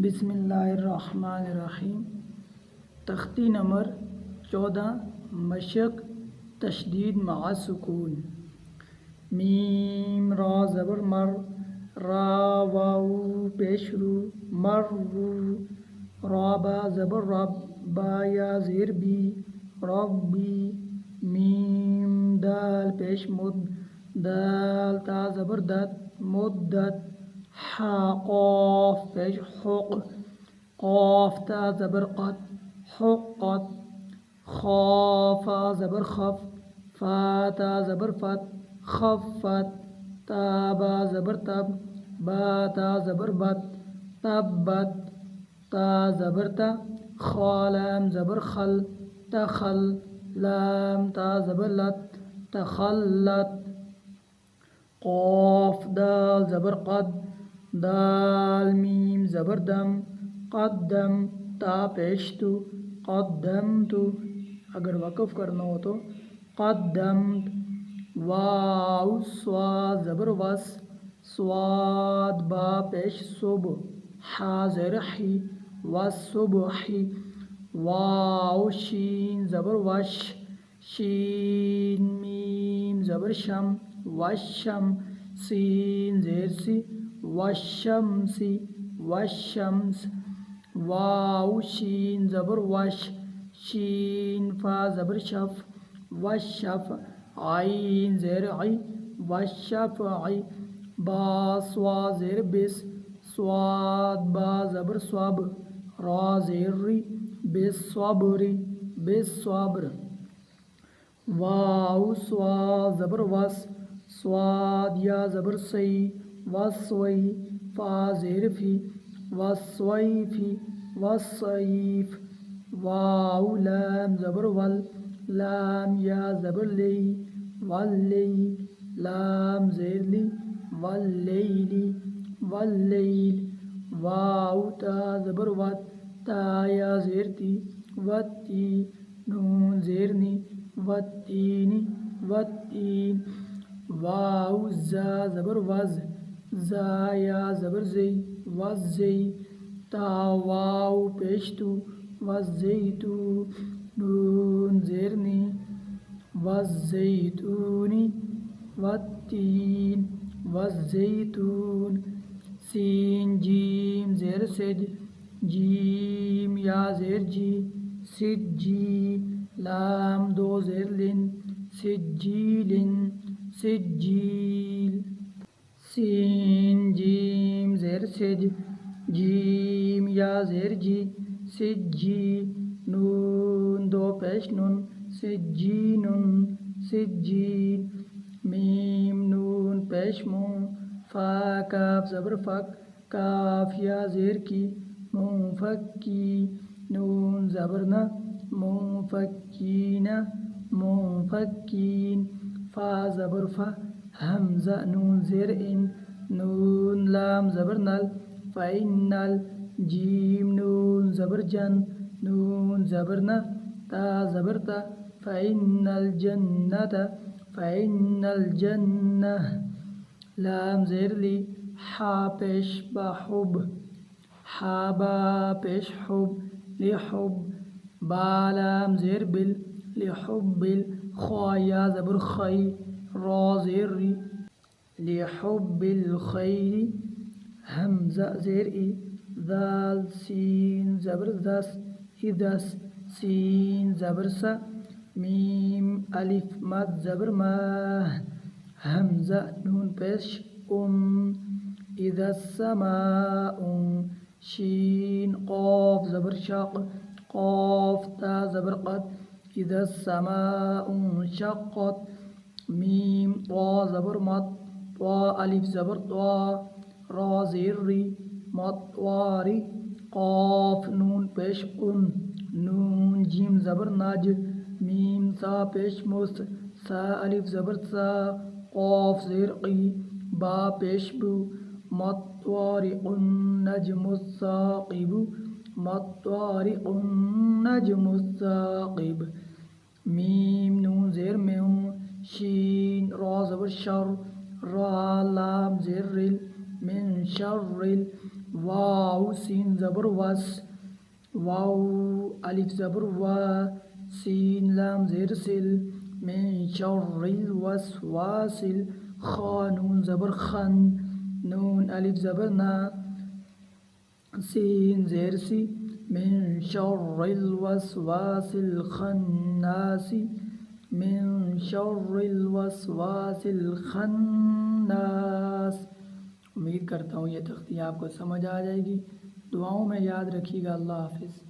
बिस्मिल्लाहिर्रहमानिर्रहीम। तख्ती नंबर 14 मशक तशदीद मआ सुकून। मीम रा ज़बर मर, रा वाऊ पेशरू मर्रू, रा बा ज़बर रब, बा या ज़ेर बी रब्बी, मीम दाल पेश मुद, दाल ता ज़बर दत मुद्दत, हा क़ाफ पेश हुक़, क़ाफ ता ज़बर क़त हुक़्क़त, खा फा ज़बर खफ, फा ता ज़बर फत खफ़्फ़त, ता बा ज़बर तब, बा ता ज़बर बत तब्बत, ता ज़बर ता, खा लाम ज़बर खल तखल, लाम ता ज़बर लत तखल्लत, क़ाफ दाल ज़बर क़द, दाल मीम ज़बर दम क़द्दम, ता पेशतु क़द्दमतु, अगर वक़फ़ करना हो तो क़द्दमत, वाउ स्वा ज़बर वस, स्वाद बा पेश सुब, हा ज़ेर ही वस्सुबही, वाउ शीन ज़बर वश, शीन मीम ज़बर शम वशम, सीन ज़ेर सी वशमसी वशम्स, वाउ शीन ज़बर वश, शीन फा ज़बर शफ वशफ, आइन ज़ेर आई वशफ़ई, बा स्वा ज़ेर बिस, स्वाद बा ज़बर स्वाब, रा ज़ेर री बिस्सब्री बिस्सब्र, वाउ स्वा ज़बर वस, स्वाद या ज़बर सई वस्वई, फ़ा ज़ेर फी वस्वैफी वस्सैफ, वाउ लाम ज़बर वल, लाम या ज़बर लई वल्लई, लाम ज़ेर ली वल्लैली वल्लैल, वाउ ता ज़बर वत, ता या ज़ेर ती वत्ती, नून ज़ेर नी वत्तीनी वत्तीन, वाउ ज़ा ज़बर वज़, ज़ा या ज़बर ज़ई वज़्ज़ई, ता वाउ पेशतु वज़्ज़ैतु, नून ज़ेर नी वज़्ज़ैतूनी वत्तीन वज़्ज़ैतून, सीन जीम ज़ेर सिज, जीम या ज़ेर जी सिज्जी, लाम दो ज़ेर लिन सिज्जीलिन सिज्जील, सीन जीम ज़ेर सिज, जीम या ज़ेर जी सिज्जी, नून दो पेश नुन सिज्जीनुन सिज्जीन, मीम नून पेश मू, फा काफ ज़बर फ़क, काफ या ज़ेर की मुफ़क्की, नून ज़बर न मुफ़क्कीना मुफ़क्कीन, फ़ा ज़बर फ़ा, हमज़ा नून ज़ेर इन, नून लाम ज़बर नल फ़इन्नल, जीम नून ज़बर जन, नून ज़बर न, ता ज़बर ता, फ़इन्नल जन्नत फ़इन्नल जन्नह, लाम ज़ेर ली, हा पेश बा हुब, हा बा पेश हुब लिहुब, बा लाम ज़ेर बिल लिहुब्बिल, खा या ज़बर खई, रा ज़ेर री लिहुब्बिल खैरी, हमज़ा ज़ेर ई, दाल सीन ज़बर दस इदस, सीन ज़बर सा, मीम अलिफ मद ज़बर मा, हमज़ा नून पेश इदस्समाउ, शीन क़ाफ ज़बर शक़, क़ाफ ता ज़बर क़त, इदस्समाउ शक़्क़त, मीम ता ज़बर मत, ता अलिफ ज़बर ता, रा ज़ेर री मतवारी, क़ाफ नून पेश उन, नून जीम ज़बर नज, मीम सा पेश मुस, सा अलिफ ज़बर सा, क़ाफ ज़ेर क़ी, बा पेश बु, मतवारिक़ुन नजमुस साक़िबु मतवारिक़ुन नजमुस साक़िब, मीम नून ज़ेर म्यू, शीन रा ज़बर शर, रा लाम ज़ेर रिल मिन शर्रिल, वाव सीन ज़बर वस, वाव अलिफ ज़बर वा, सीन लाम ज़ेर सिल, मिन शर्रिल वसवासिल, खा नून ज़बर खन, नून अलिफ ज़बर ना, सीन ज़ेर सी, मिन शर्रिल वसवासिल खन्नासी, मिन शर्रिल वसवासिल खन्नास। उम्मीद करता हूँ ये तख्ती आपको समझ आ जाएगी। दुआओं में याद रखिएगा। अल्लाह हाफ़िज़।